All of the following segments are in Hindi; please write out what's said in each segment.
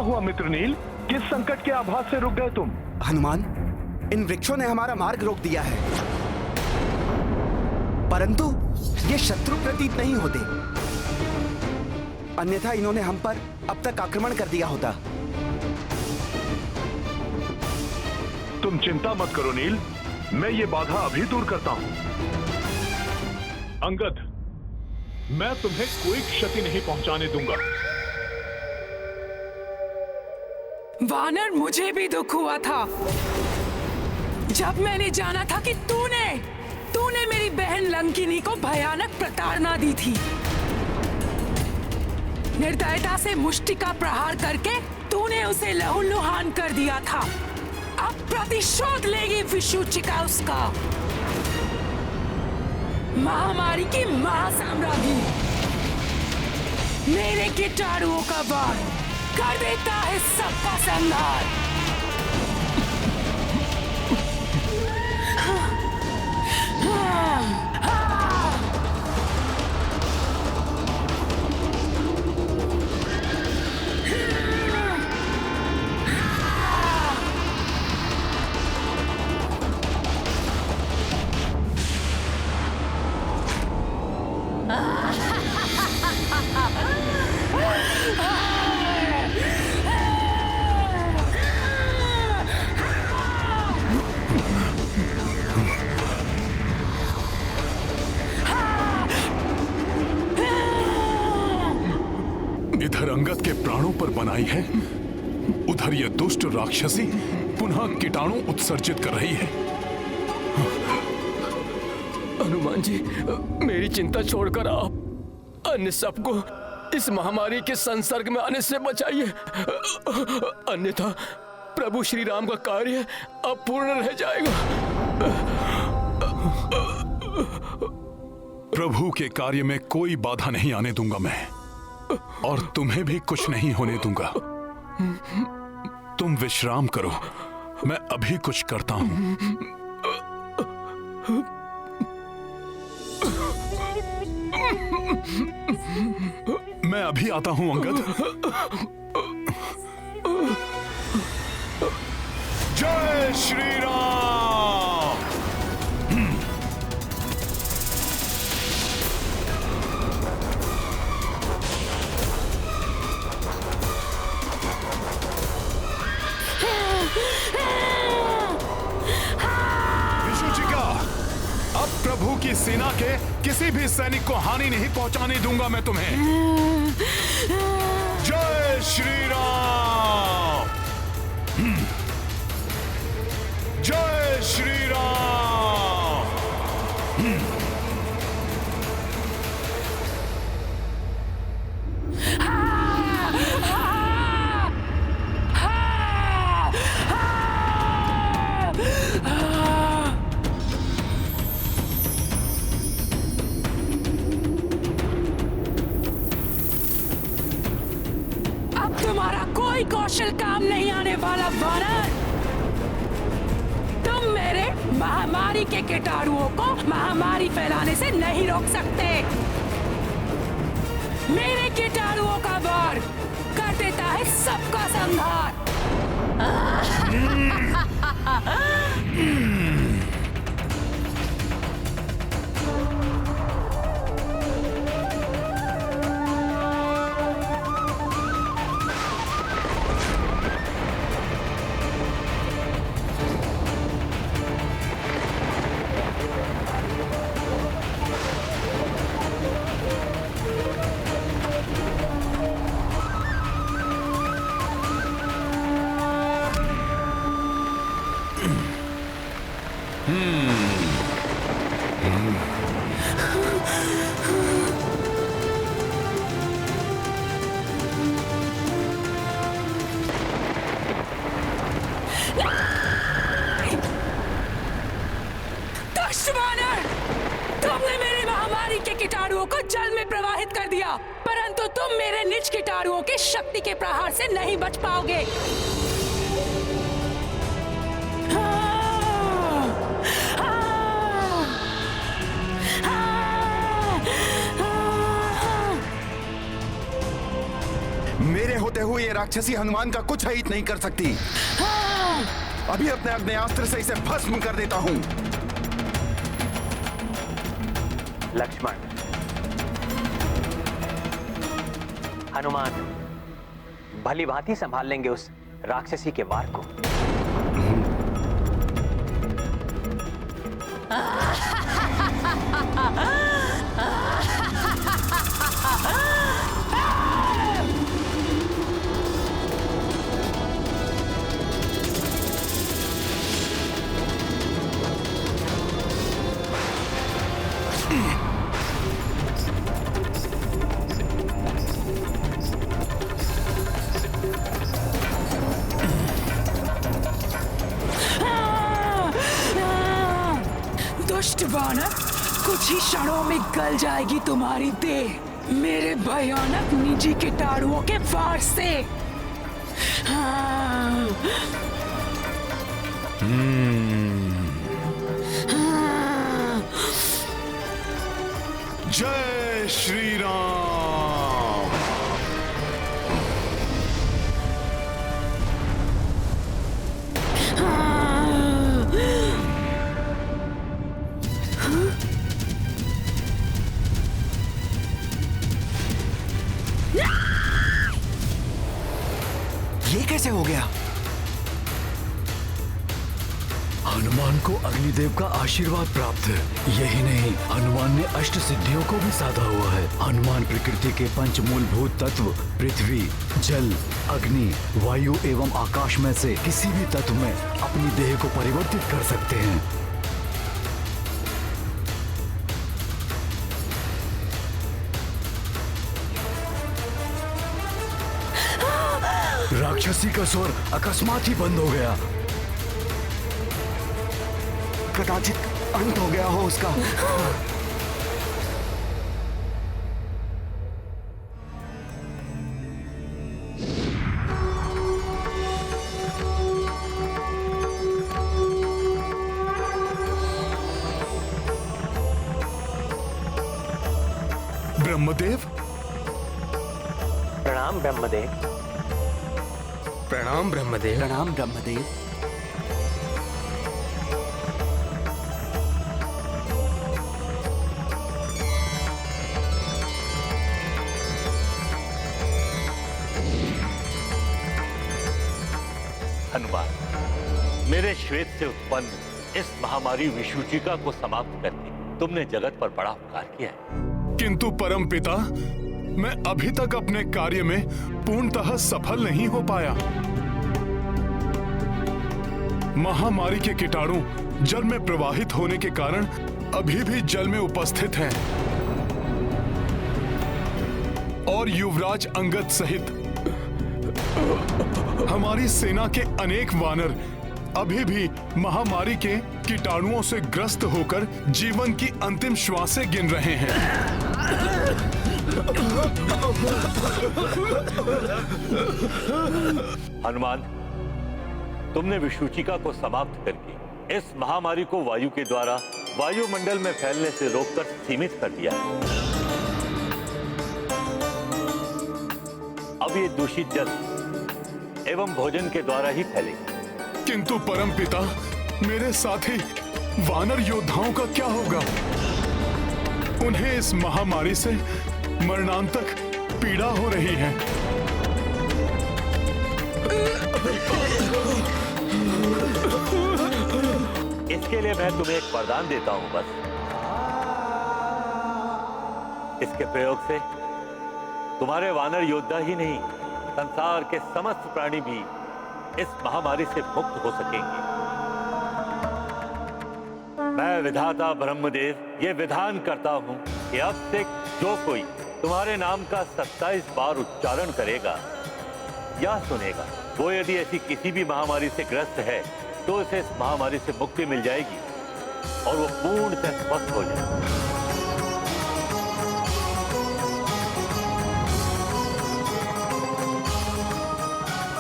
हुआ मित्र नील? किस संकट के आभास से रुक गए तुम? हनुमान, इन वृक्षों ने हमारा मार्ग रोक दिया है, परंतु ये शत्रु प्रतीत नहीं होते, अन्यथा इन्होंने हम पर अब तक आक्रमण कर दिया होता। तुम चिंता मत करो नील, मैं ये बाधा अभी दूर करता हूं। अंगद, मैं तुम्हें कोई क्षति नहीं पहुंचाने दूंगा। वानर, मुझे भी दुख हुआ था जब मैंने जाना था कि तूने मेरी बहन लंकिनी को भयानक प्रताड़ना दी थी। निर्दयता से मुष्टि का प्रहार करके तूने उसे लहूलुहान कर दिया था। अब प्रतिशोध लेगी विषुचिका उसका। महामारी की महासाम्राज्ञी मेरे कीटाणुओं का वार कर देता है सबका संहार। इधर अंगद के प्राणों पर बनाई है, उधर ये दुष्ट राक्षसी पुनः कीटाणु उत्सर्जित कर रही है। हनुमान जी, मेरी चिंता छोड़कर आप अन्य सबको इस महामारी के संसर्ग में आने से बचाइए, अन्यथा प्रभु श्री राम का कार्य अपूर्ण रह जाएगा। प्रभु के कार्य में कोई बाधा नहीं आने दूंगा मैं, और तुम्हें भी कुछ नहीं होने दूंगा। तुम विश्राम करो, मैं अभी कुछ करता हूं। मैं अभी आता हूं अंगद। जय श्री राम। विषुचिका, अब प्रभु की सेना के किसी भी सैनिक को हानि नहीं पहुंचाने दूंगा मैं तुम्हें। जय श्री राम। जय श्री राम। तुम्हारा कोई कौशल काम नहीं आने वाला वानर। तुम मेरे महामारी के कीटाणुओं को महामारी फैलाने से नहीं रोक सकते। मेरे कीटाणुओं का वार कर देता है सबका संहार। तुमने मेरे महामारी के कीटाणुओं को जल में प्रवाहित कर दिया, परंतु तुम मेरे निज कीटाणुओं के शक्ति के प्रहार से नहीं बच पाओगे। मेरे होते हुए ये राक्षसी हनुमान का कुछ हित नहीं कर सकती। अभी अपने अग्नेयास्त्र से इसे भस्म कर देता हूं। लक्ष्मण, हनुमान भली भांति संभाल लेंगे उस राक्षसी के वार को। दुष्ट वानर, कुछ ही क्षणों में गल जाएगी तुम्हारी देह मेरे भयानक निजी कीटाणुओं के वार से। जय श्री राम। ये कैसे हो गया? हनुमान को अग्निदेव का आशीर्वाद प्राप्त है। यही नहीं, हनुमान ने अष्ट सिद्धियों को भी साधा हुआ है। हनुमान प्रकृति के पंच मूलभूत तत्व पृथ्वी, जल, अग्नि, वायु एवं आकाश में से किसी भी तत्व में अपनी देह को परिवर्तित कर सकते हैं। राक्षसी का स्वर अकस्मात ही बंद हो गया। कदाचित अंत हो गया हो उसका। ब्रह्मदेव, प्रणाम ब्रह्मदेव। प्रणाम ब्रह्मदेव। प्रणाम ब्रह्मदेव। हनुमान, मेरे श्वेत से उत्पन्न इस महामारी विषुचिका को समाप्त करके तुमने जगत पर बड़ा उपकार किया है। किंतु परम पिता, मैं अभी तक अपने कार्य में पूर्णतः सफल नहीं हो पाया। महामारी के कीटाणु जल में प्रवाहित होने के कारण अभी भी जल में उपस्थित हैं और युवराज अंगद सहित हमारी सेना के अनेक वानर अभी भी महामारी के कीटाणुओं से ग्रस्त होकर जीवन की अंतिम श्वासें गिन रहे हैं। हनुमान, तुमने विषुचिका को समाप्त करके इस महामारी को वायु के द्वारा वायुमंडल में फैलने से रोककर सीमित कर दिया है। अब ये दूषित जल एवं भोजन के द्वारा ही फैलेगी। किंतु परम पिता, मेरे साथी वानर योद्धाओं का क्या होगा? उन्हें इस महामारी से मरणांतक पीड़ा हो रही है। इसके लिए मैं तुम्हें एक वरदान देता हूं बस। इसके प्रयोग से तुम्हारे वानर योद्धा ही नहीं, संसार के समस्त प्राणी भी इस महामारी से मुक्त हो सकेंगे। मैं विधाता ब्रह्मदेव ये विधान करता हूं कि अब से जो कोई तुम्हारे नाम का 27 बार उच्चारण करेगा या सुनेगा, वो यदि ऐसी किसी भी महामारी से ग्रस्त है तो उसे इस महामारी से मुक्ति मिल जाएगी और वो पूर्णतः स्वस्थ हो जाएगा।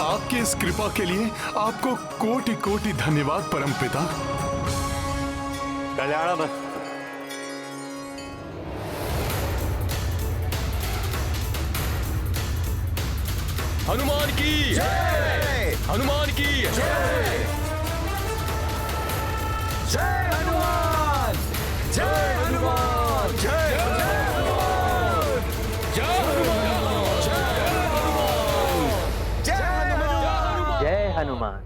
आपकी इस कृपा के लिए आपको कोटि कोटि धन्यवाद परम पिता। कल्याणमस्तु। हनुमान की जय, हनुमान की जय, जय हनुमान, जय हनुमान, जय हनुमान, जय हनुमान, जय हनुमान, जय हनुमान।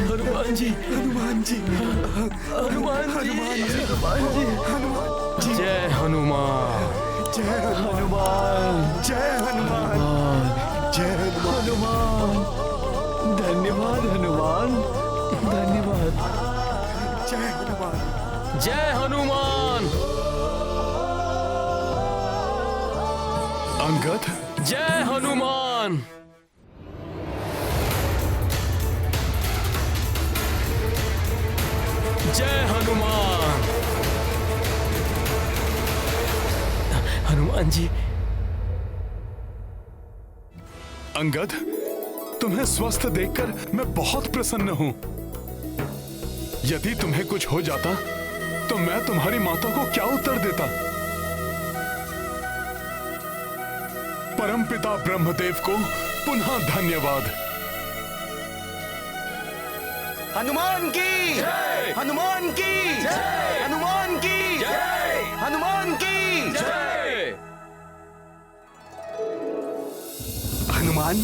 हनुमान जी, हनुमान जी, हनुमान जी, हनुमान जी, जय हनुमान, जय हनुमान, जय हनुमान, जय हनुमान, धन्यवाद हनुमान, धन्यवाद। जय हनुमान। जय हनुमान। अंगद, जय हनुमान। जय हनुमान। हनुमान जी, अंगद, तुम्हें स्वस्थ देखकर मैं बहुत प्रसन्न हूं। यदि तुम्हें कुछ हो जाता तो मैं तुम्हारी माता को क्या उत्तर देता? परमपिता ब्रह्मदेव को पुनः धन्यवाद। हनुमान की जय, हनुमान की जय, हनुमान की जय, हनुमान की जय। हनुमान,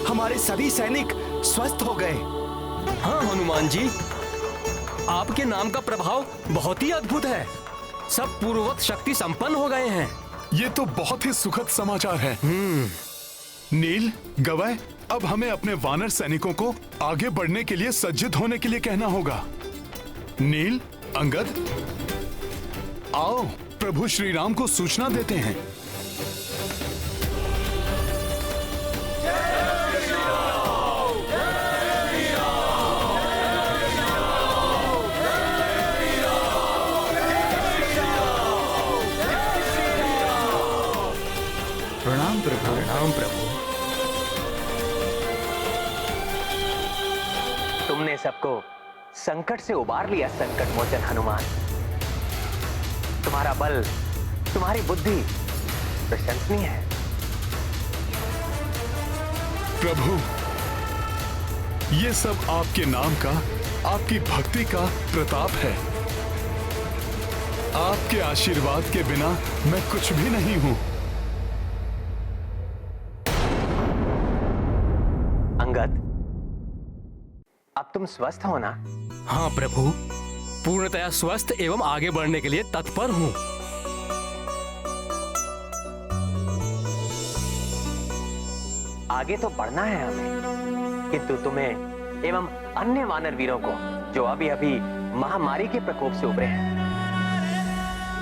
हमारे सभी सैनिक स्वस्थ हो गए। हाँ हनुमान जी, आपके नाम का प्रभाव बहुत ही अद्भुत है। सब पूर्ववत शक्ति संपन्न हो गए हैं। ये तो बहुत ही सुखद समाचार है। नील, गवय, अब हमें अपने वानर सैनिकों को आगे बढ़ने के लिए सज्जित होने के लिए कहना होगा। नील, अंगद, आओ प्रभु श्री राम को सूचना देते हैं। प्रणाम प्रभु। प्रणाम प्रभु। तुमने सबको संकट से उबार लिया, संकट मोचन हनुमान। तुम्हारा बल, तुम्हारी बुद्धि प्रशंसनीय है। प्रभु, ये सब आपके नाम का, आपकी भक्ति का प्रताप है। आपके आशीर्वाद के बिना मैं कुछ भी नहीं हूं। अंगद, अब तुम स्वस्थ हो ना? हाँ प्रभु, पूर्णतया स्वस्थ एवं आगे बढ़ने के लिए तत्पर हूँ। आगे तो बढ़ना है हमें, किंतु तुम्हें एवं अन्य वानर वीरों को जो अभी अभी महामारी के प्रकोप से उबरे हैं,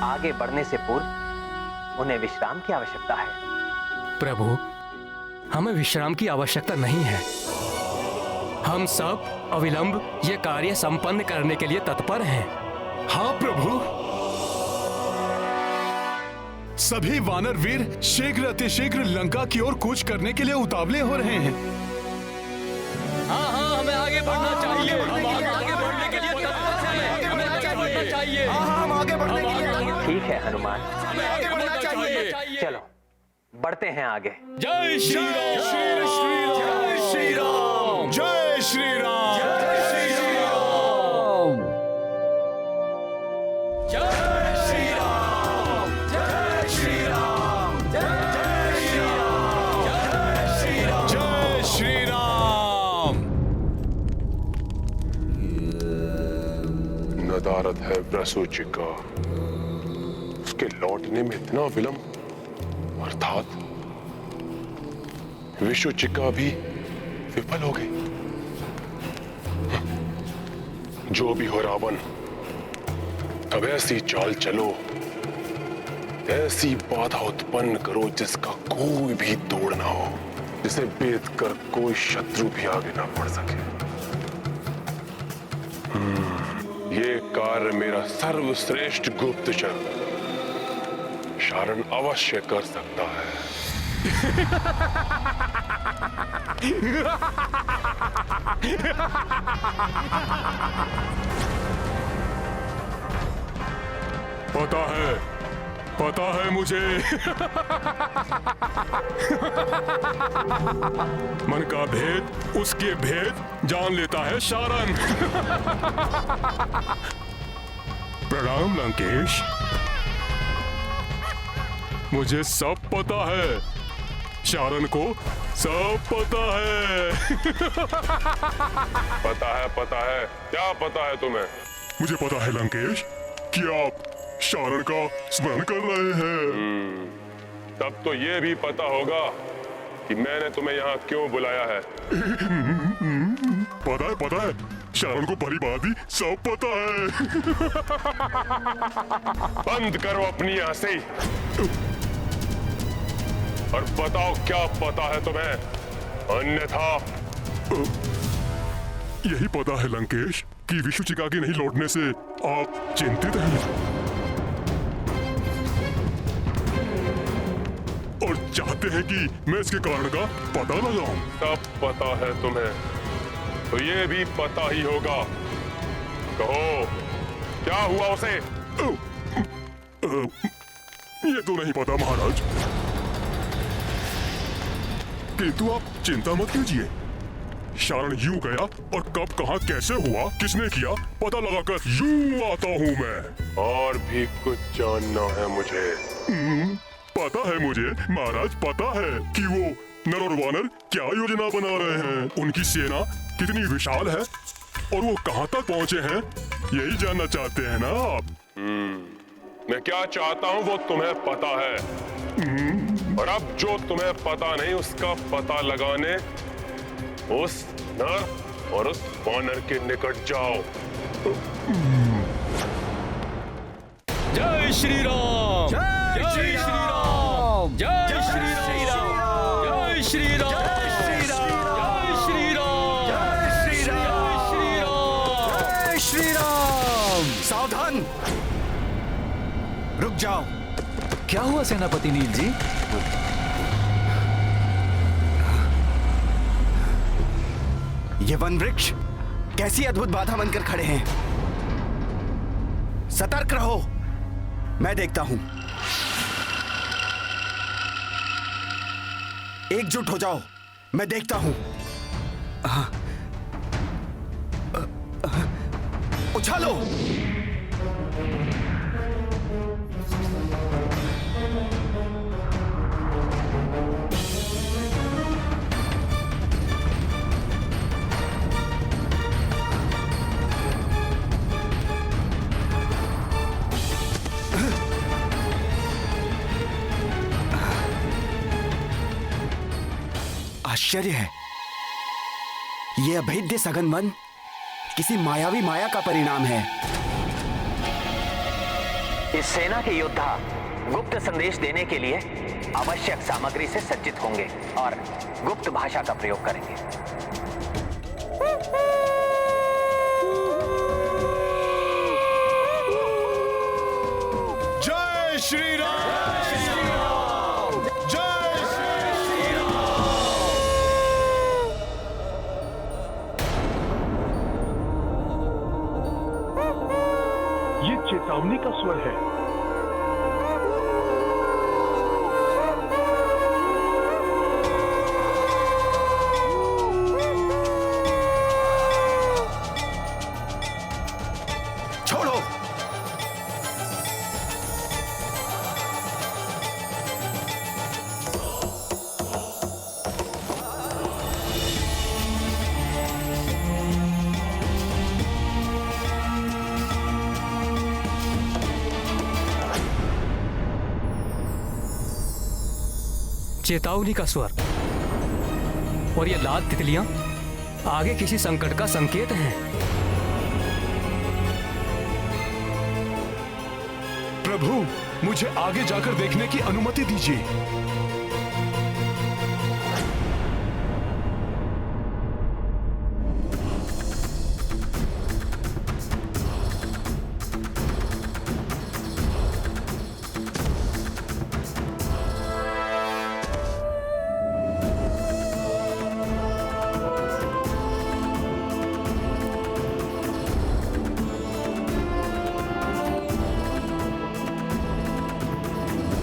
आगे बढ़ने से पूर्व उन्हें विश्राम की आवश्यकता है। प्रभु, हमें विश्राम की आवश्यकता नहीं है। हम सब अविलंब ये कार्य संपन्न करने के लिए तत्पर हैं। हाँ प्रभु, सभी वानर वीर शीघ्र अतिशीघ्र लंका की ओर कूच करने के लिए उतावले हो रहे हैं। हाँ हाँ, हमें आगे बढ़ना चाहिए। हम आगे बढ़ने के लिए तत्पर हैं। हमें आगे बढ़ना चाहिए। हम आगे बढ़ने के लिए ठीक है हनुमान, हमें आगे बढ़ना चाहिए। चलो बढ़ते हैं आगे। जय श्री राम, जय श्री राम, जय श्री राम, जय श्री राम, जय श्री राम, जय श्री राम, जय श्री राम, जय श्री राम, जय श्री राम। नदारद है व्रसुचि का, उसके लौटने में इतना विलंब, अर्थात विषुचिका भी विफल हो गई। जो भी हो रावण, अब ऐसी चाल चलो ऐसी बाधा उत्पन्न करो जिसका कोई भी तोड़ ना हो, जिसे भेद कर कोई शत्रु भी आगे ना बढ़ सके। ये कार्य मेरा सर्वश्रेष्ठ गुप्तचर शारण अवश्य कर सकता है। पता है मुझे। मन का भेद उसके भेद जान लेता है शारण। प्रणाम लंकेश, मुझे सब पता है, शारण को सब पता है। पता है, क्या पता है तुम्हें? मुझे पता है लंकेश कि आप शारण का स्मरण कर रहे हैं। तब तो ये भी पता होगा कि मैंने तुम्हें यहाँ क्यों बुलाया है। पता है, शारण को भली भांति सब पता है। बंद करो अपनी हंसी और बताओ क्या पता है तुम्हें, अन्यथा। यही पता है लंकेश कि विशुचिका के नहीं लौटने से आप चिंतित हैं और चाहते हैं कि मैं इसके कारण का पता लगाऊं। सब पता है तुम्हें, तो ये भी पता ही होगा। कहो क्या हुआ उसे? ये तो नहीं पता महाराज, किंतु आप चिंता मत कीजिए। शारण यूं गया और कब कहां कैसे हुआ, किसने किया, पता लगाकर यूं आता हूं मैं। और भी कुछ जानना है मुझे। पता है मुझे महाराज, पता है कि वो नर और वानर क्या योजना बना रहे हैं, उनकी सेना कितनी विशाल है और वो कहां तक पहुंचे हैं, यही जानना चाहते हैं ना आप? मैं क्या चाहता हूँ वो तुम्हें पता है, और अब जो तुम्हें पता नहीं उसका पता लगाने उस नर और उस वानर के निकट जाओ। जय श्री राम, जय श्री राम, जय श्री राम, जय श्री राम, जय श्री राम, जय श्री राम, जय श्री राम। सावधान, रुक जाओ। क्या हुआ सेनापति नील जी? ये वन वृक्ष कैसी अद्भुत बाधा बनकर खड़े हैं। सतर्क रहो, मैं देखता हूं। एकजुट हो जाओ, मैं देखता हूं। उछालो। आश्चर्य है, ये अभेद्य सघन वन किसी मायावी माया का परिणाम है। इस सेना के योद्धा गुप्त संदेश देने के लिए आवश्यक सामग्री से सज्जित होंगे और गुप्त भाषा का प्रयोग करेंगे। जय श्री राम, जय श्री राम, जय श्री राम। ये चेतावनी का स्वर है। छोड़ो। चेतावनी का स्वर और ये लाल तितलियां आगे किसी संकट का संकेत हैं। प्रभु, मुझे आगे जाकर देखने की अनुमति दीजिए।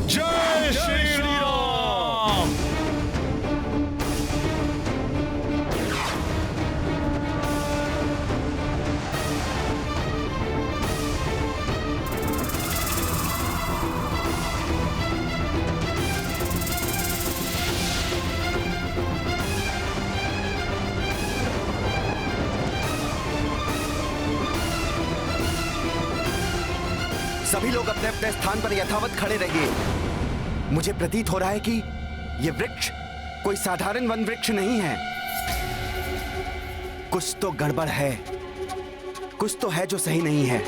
जय श्री राम। सभी लोग अपने अपने स्थान पर यथावत खड़े रहिए। मुझे प्रतीत हो रहा है कि यह वृक्ष कोई साधारण वन वृक्ष नहीं है। कुछ तो गड़बड़ है, कुछ तो है जो सही नहीं है।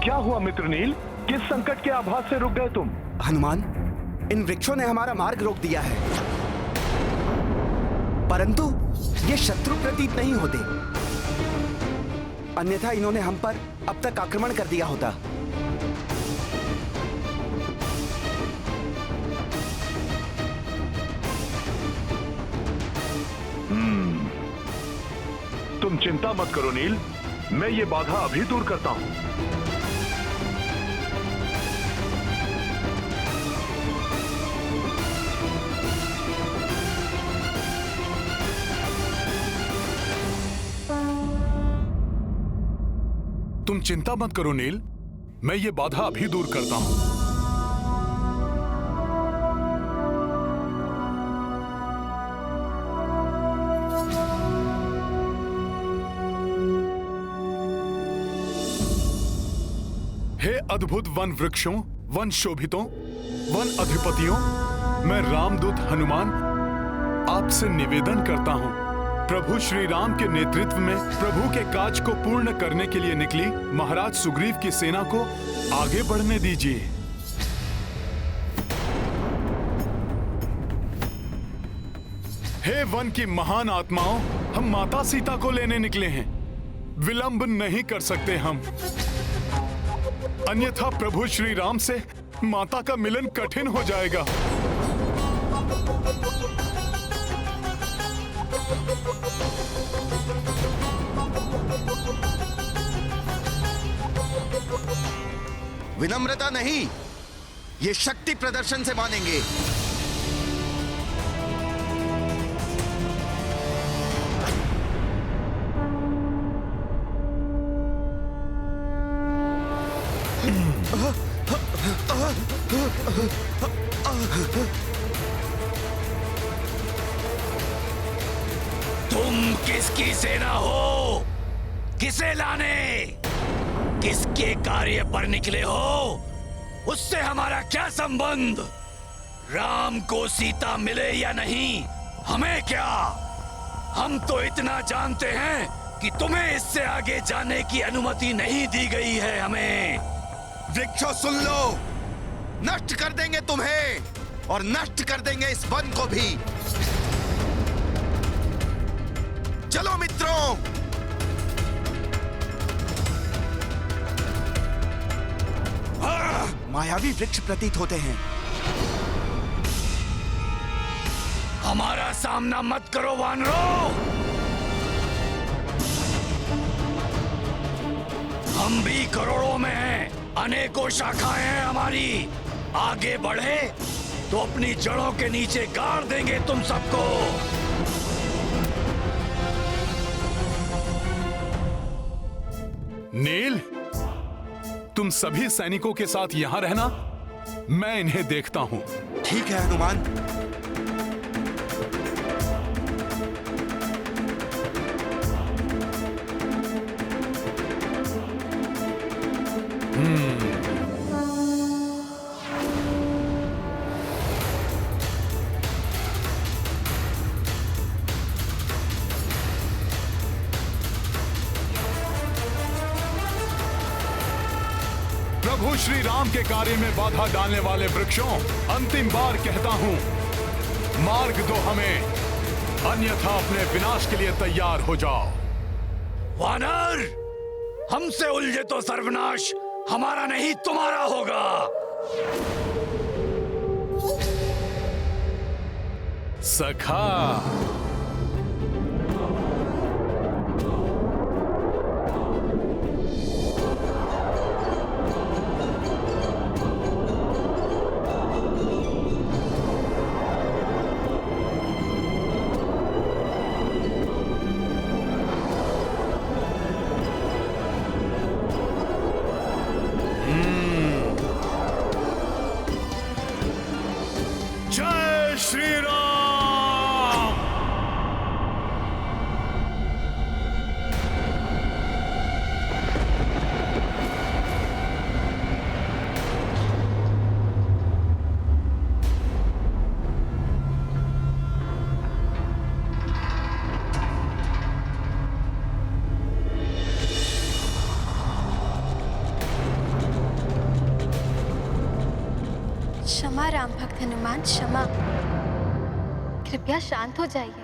क्या हुआ मित्र नील? किस संकट के आभास से रुक गए तुम? हनुमान, इन वृक्षों ने हमारा मार्ग रोक दिया है, परंतु ये शत्रु प्रतीत नहीं होते, अन्यथा इन्होंने हम पर अब तक आक्रमण कर दिया होता। तुम चिंता मत करो नील, मैं ये बाधा अभी दूर करता हूं। तुम चिंता मत करो नील, मैं ये बाधा अभी दूर करता हूं। हे अद्भुत वन वृक्षों, वन शोभितों, वन अधिपतियों, मैं रामदूत हनुमान आपसे निवेदन करता हूं। प्रभु श्री राम के नेतृत्व में प्रभु के काज को पूर्ण करने के लिए निकली महाराज सुग्रीव की सेना को आगे बढ़ने दीजिए। हे वन की महान आत्माओं, हम माता सीता को लेने निकले हैं। विलंब नहीं कर सकते हम, अन्यथा प्रभु श्री राम से माता का मिलन कठिन हो जाएगा। विनम्रता नहीं, ये शक्ति प्रदर्शन से मानेंगे। तुम किसकी सेना हो? किसे लाने, किसके कार्य पर निकले हो? उससे हमारा क्या संबंध? राम को सीता मिले या नहीं, हमें क्या? हम तो इतना जानते हैं कि तुम्हें इससे आगे जाने की अनुमति नहीं दी गई है हमें। वृक्षों सुन लो, नष्ट कर देंगे तुम्हें और नष्ट कर देंगे इस वन को भी। चलो मित्रों, मायावी वृक्ष प्रतीत होते हैं। हमारा सामना मत करो वानरों, हम भी करोड़ों में हैं, अनेकों शाखाएं हैं हमारी। आगे बढ़े तो अपनी जड़ों के नीचे गाड़ देंगे तुम सबको। नील, तुम सभी सैनिकों के साथ यहां रहना, मैं इन्हें देखता हूं। ठीक है हनुमान। प्रभु श्री राम के कार्य में बाधा डालने वाले वृक्षों, अंतिम बार कहता हूं, मार्ग दो हमें, अन्यथा अपने विनाश के लिए तैयार हो जाओ। वानर, हमसे उलझे तो सर्वनाश हमारा नहीं तुम्हारा होगा। सखा, जय श्री राम। क्षमा राम भक्त हनुमान, क्षमा। कृपया शांत हो जाइए।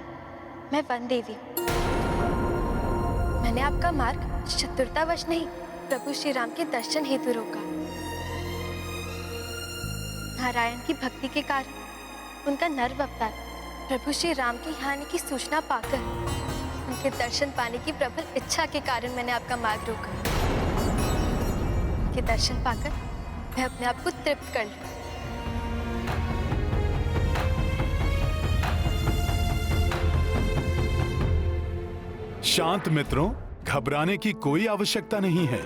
मैं वन देवी हूँ। मैंने आपका मार्ग चतुरतावश नहीं, प्रभु श्री राम के दर्शन हेतु रोका। नारायण की भक्ति के कारण उनका नर्व अवतार प्रभु श्री राम के यहाँ आने की सूचना पाकर, उनके दर्शन पाने की प्रबल इच्छा के कारण मैंने आपका मार्ग रोका। उनके दर्शन पाकर मैं अपने आप को तृप्त कर लूं। शांत मित्रों, घबराने की कोई आवश्यकता नहीं है।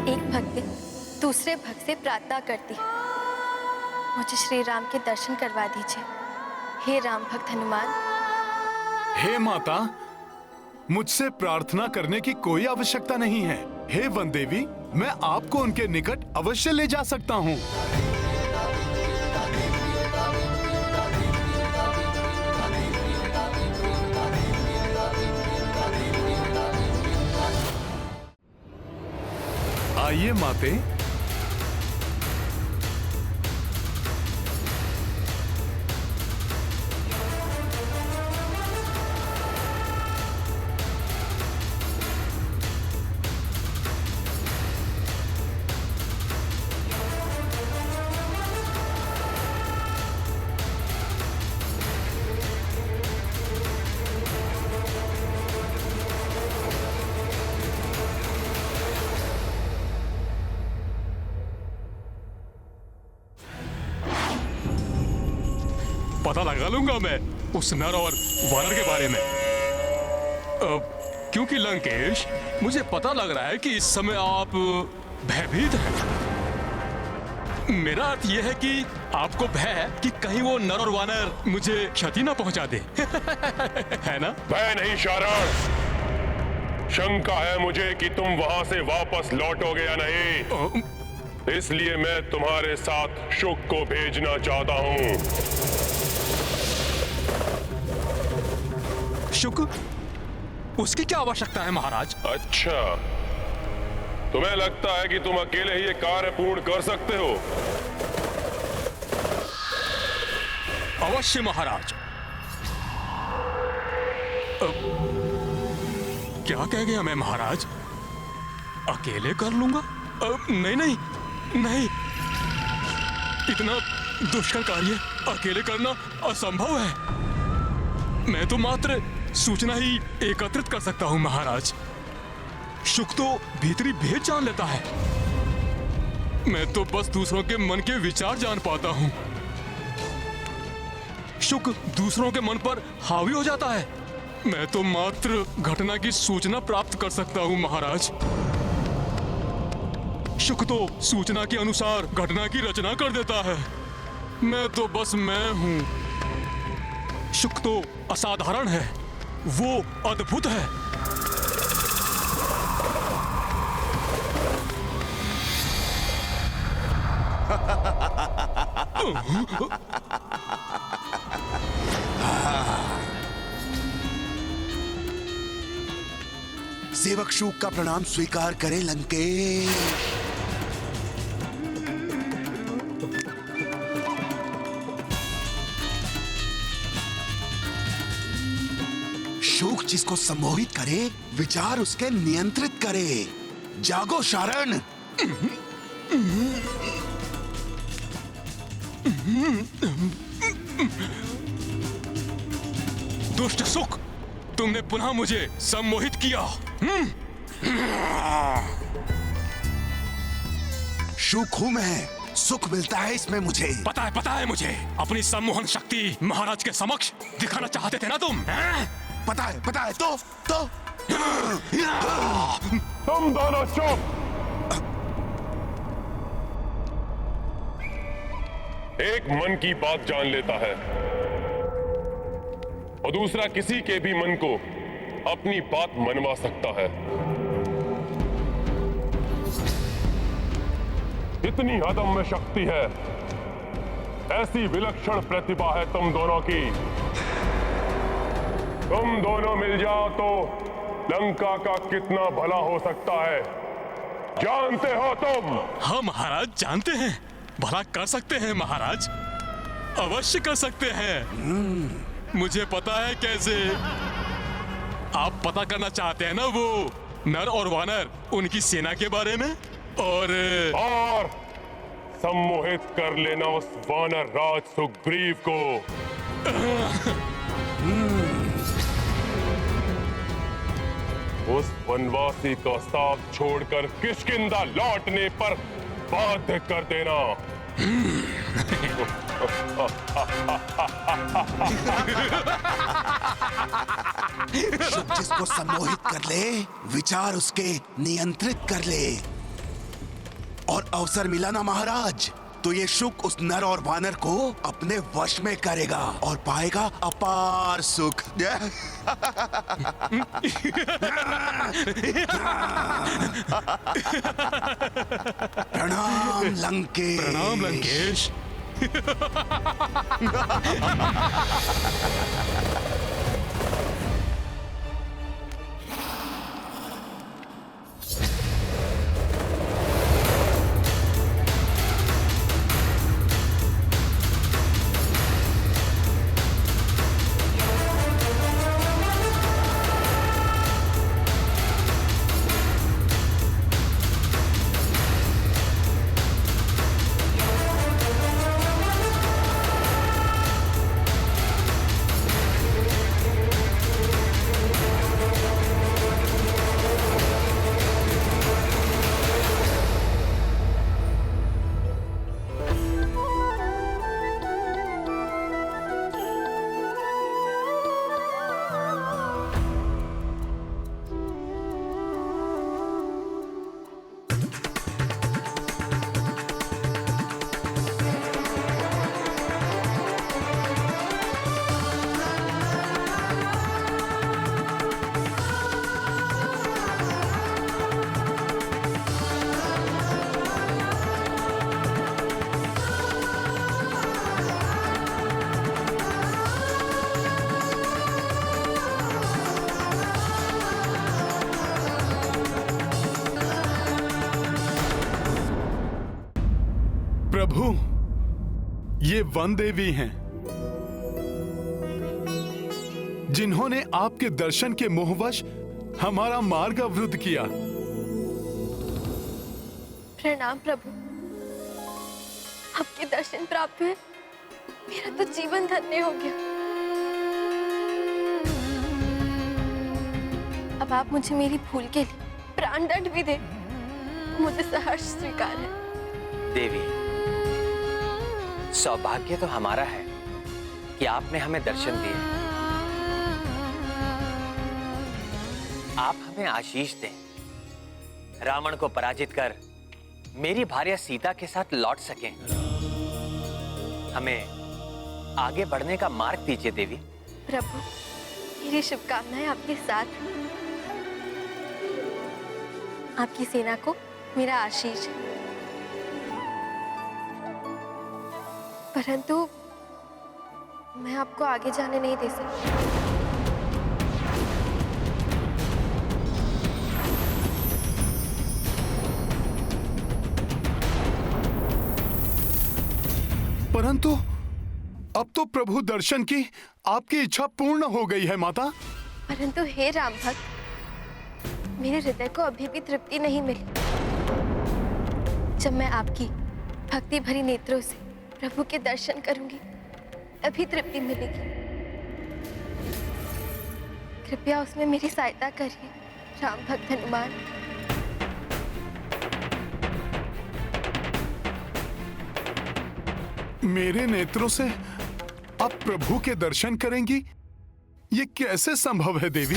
एक भक्त दूसरे भक्त से प्रार्थना करती है, मुझे श्री राम के दर्शन करवा दीजिए। हे राम भक्त हनुमान। हे माता, मुझसे प्रार्थना करने की कोई आवश्यकता नहीं है। हे वन देवी, मैं आपको उनके निकट अवश्य ले जा सकता हूँ। आइए माते। पता लगा लूंगा मैं उस नर और वानर के बारे में। क्योंकि लंकेश, मुझे पता लग रहा है कि इस समय आप भयभीत हैं। मेरा अर्थ यह है कि आपको भय है कि कहीं वो नर और वानर मुझे क्षति ना पहुंचा दे। है ना? भय नहीं शारण, शंका है मुझे कि तुम वहां से वापस लौटोगे या नहीं। इसलिए मैं तुम्हारे साथ शुक को भेजना चाहता हूं। शुक? उसकी क्या आवश्यकता है महाराज? अच्छा, तुम्हें लगता है कि तुम अकेले ही ये कार्य पूर्ण कर सकते हो? अवश्य महाराज। क्या कह गया मैं महाराज? अकेले कर लूंगा? नहीं नहीं नहीं, इतना दुष्कर कार्य अकेले करना असंभव है। मैं तो मात्र सूचना ही एकत्रित कर सकता हूं महाराज। शुक तो भीतरी भेद जान लेता है, मैं तो बस दूसरों के मन के विचार जान पाता हूं। शुक दूसरों के मन पर हावी हो जाता है, मैं तो मात्र घटना की सूचना प्राप्त कर सकता हूं महाराज। शुक तो सूचना के अनुसार घटना की रचना कर देता है, मैं तो बस मैं हूं। शुक तो असाधारण है, वो अद्भुत है। सेवक शूक का प्रणाम स्वीकार करें लंकेश। शूक जिसको सम्मोहित करे, विचार उसके नियंत्रित करे। जागो शारण। दुष्ट सुख, तुमने पुनः मुझे सम्मोहित किया। शूक हूं मैं, सुख मिलता है इसमें मुझे। पता है मुझे। अपनी सम्मोहन शक्ति महाराज के समक्ष दिखाना चाहते थे ना तुम? पता है तो तुम दोनों चुप। एक मन की बात जान लेता है और दूसरा किसी के भी मन को अपनी बात मनवा सकता है। इतनी अदम्य शक्ति है, ऐसी विलक्षण प्रतिभा है तुम दोनों की। तुम दोनों मिल जाओ तो लंका का कितना भला हो सकता है, जानते हो तुम? हाँ महाराज, जानते हैं। भला कर सकते हैं महाराज, अवश्य कर सकते हैं। मुझे पता है कैसे। आप पता करना चाहते हैं ना वो नर और वानर, उनकी सेना के बारे में, और सम्मोहित कर लेना उस वानर राज सुग्रीव को। उस वनवासी का साथ छोड़कर किष्किंधा लौटने पर बाध्य कर देना। शुक जिसको सम्मोहित कर ले, विचार उसके नियंत्रित कर ले। और अवसर मिला ना महाराज, तो ये शुक उस नर और वानर को अपने वश में करेगा और पाएगा अपार सुख। प्रणाम लंकेश। प्रणाम लंकेश। प्रभु, ये वन देवी हैं, जिन्होंने आपके दर्शन के मोहवश हमारा मार्ग अवरुद्ध किया। प्रणाम प्रभु, आपके दर्शन प्राप्त हुए, मेरा तो जीवन धन्य हो गया। अब आप मुझे मेरी भूल के लिए प्राण दंड भी दे, मुझे सहर्ष स्वीकार है। देवी, सौभाग्य तो हमारा है कि आपने हमें दर्शन दिए। आप हमें आशीष दें, रावण को पराजित कर मेरी भार्या सीता के साथ लौट सकें। हमें आगे बढ़ने का मार्ग दीजिए देवी। प्रभु, मेरी शुभकामनाएं आपके साथ। आपकी सेना को मेरा आशीष है। परंतु मैं आपको आगे जाने नहीं दे सकती। परंतु अब तो प्रभु दर्शन की आपकी इच्छा पूर्ण हो गई है माता। परंतु हे राम भक्त, मेरे हृदय को अभी भी तृप्ति नहीं मिली। जब मैं आपकी भक्ति भरी नेत्रों से प्रभु के दर्शन करूंगी तभी तृप्ति मिलेगी। कृपया उसमें मेरी सहायता करिए राम भक्त हनुमान। मेरे नेत्रों से आप प्रभु के दर्शन करेंगी? ये कैसे संभव है देवी?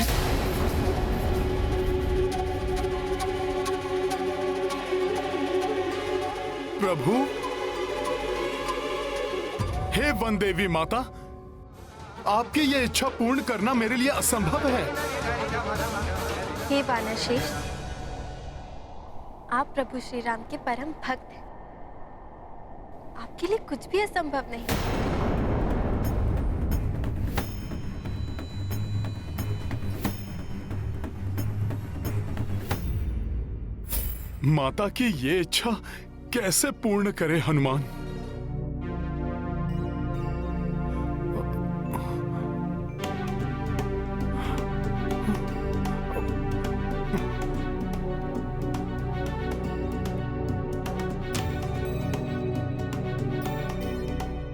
प्रभु, हे वन देवी माता, आपकी ये इच्छा पूर्ण करना मेरे लिए असंभव है। हे वानर श्रेष्ठ, आप प्रभु श्री राम के परम भक्त हैं। आपके लिए कुछ भी असंभव नहीं। माता की ये इच्छा कैसे पूर्ण करे हनुमान?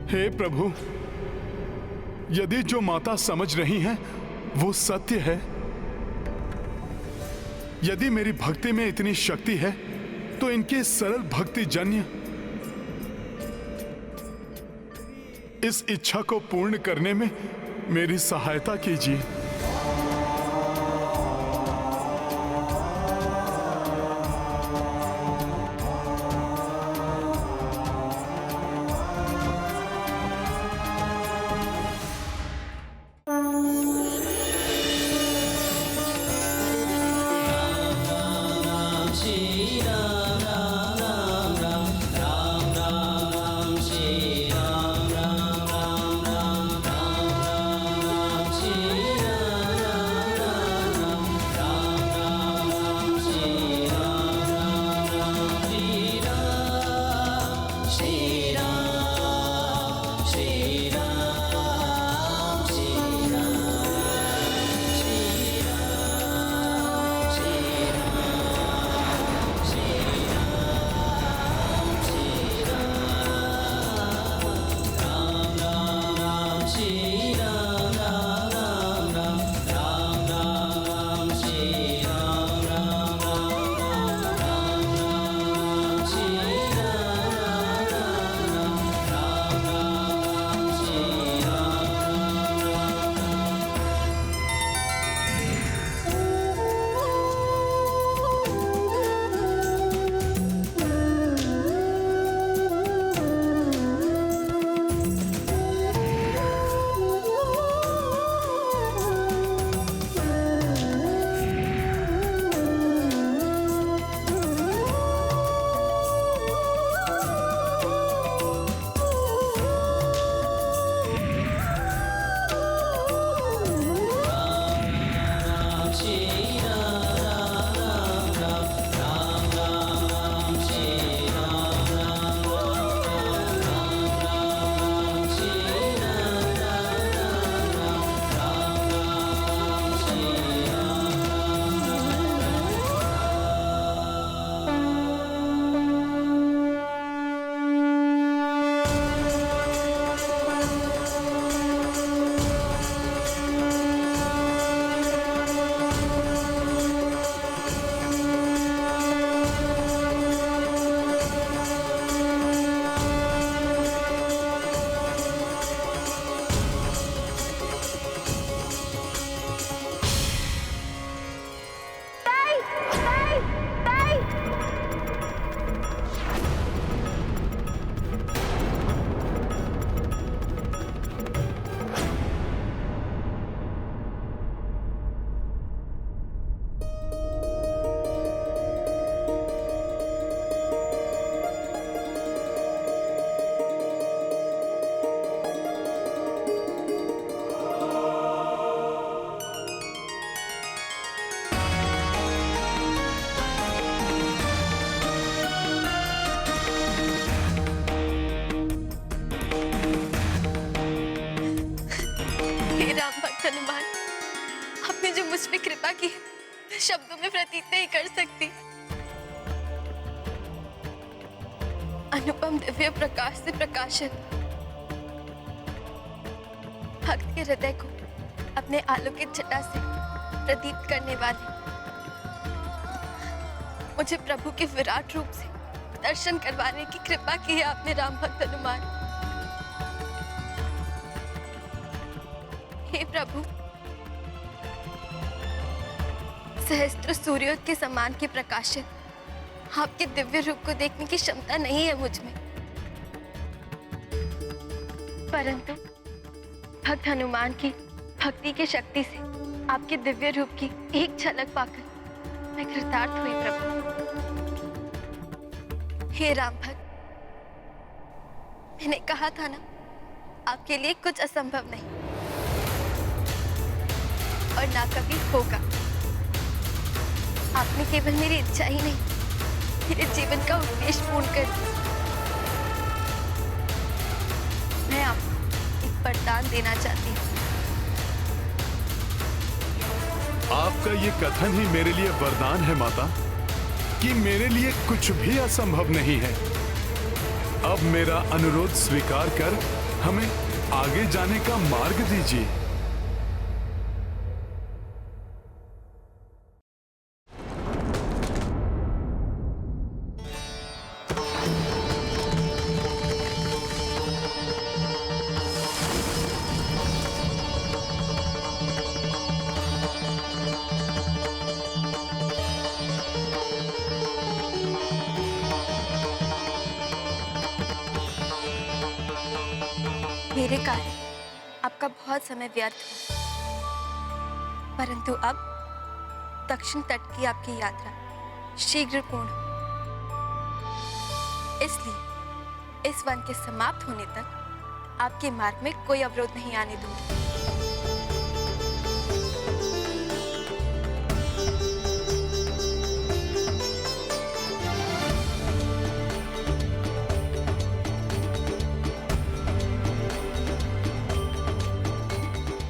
हे प्रभु, यदि जो माता समझ रही हैं वो सत्य है, यदि मेरी भक्ति में इतनी शक्ति है तो इनके सरल भक्ति जन्य इस इच्छा को पूर्ण करने में मेरी सहायता कीजिए। की मैं शब्दों में प्रतीत नहीं कर सकती। अनुपम दिव्य प्रकाश से प्रकाशित भक्त के हृदय को अपने आलोकित छटा से प्रदीप्त करने वाले मुझे प्रभु के विराट रूप से दर्शन करवाने की कृपा की है आपने राम भक्त हनुमान। हे प्रभु, सहस्त्र सूर्योदय के समान के प्रकाशित आपके दिव्य रूप को देखने की क्षमता नहीं है मुझ में, परंतु भक्त हनुमान की भक्ति की शक्ति से आपके दिव्य रूप की एक झलक पाकर मैं कृतार्थ हुई प्रभु। हे राम भक्त, मैंने कहा था ना, आपके लिए कुछ असंभव नहीं और ना कभी होगा। आपने केवल मेरी इच्छा ही नहीं, मेरे जीवन का उद्देश्य पूर्ण कर दिया। मैं आपको एक वरदान देना चाहती हूँ। आपका ये कथन ही मेरे लिए वरदान है माता, कि मेरे लिए कुछ भी असंभव नहीं है। अब मेरा अनुरोध स्वीकार कर हमें आगे जाने का मार्ग दीजिए। मेरे कारण आपका बहुत समय व्यर्थ हुआ, परंतु अब दक्षिण तट की आपकी यात्रा शीघ्र पूर्ण हो। इसलिए इस वन के समाप्त होने तक आपके मार्ग में कोई अवरोध नहीं आने दूंगी।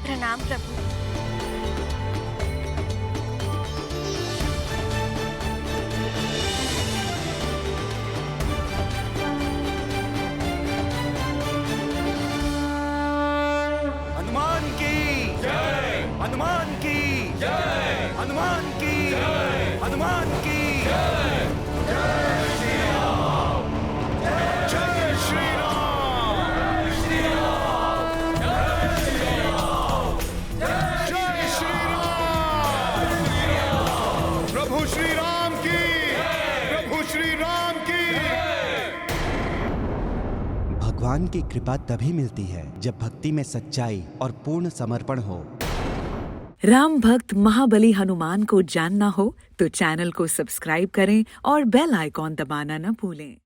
प्रणाम प्रभु। हनुमान की जय, हनुमान की जय, हनुमान की जय, हनुमान की जय। जय श्री राम, जय श्री राम, जय श्री राम, जय श्री राम, जय श्री राम। प्रभु श्री राम की, प्रभु श्री राम की। भगवान की कृपा तभी मिलती है जब भक्ति में सच्चाई और पूर्ण समर्पण हो। राम भक्त महाबली हनुमान को जानना हो तो चैनल को सब्सक्राइब करें और बेल आइकॉन दबाना न भूलें।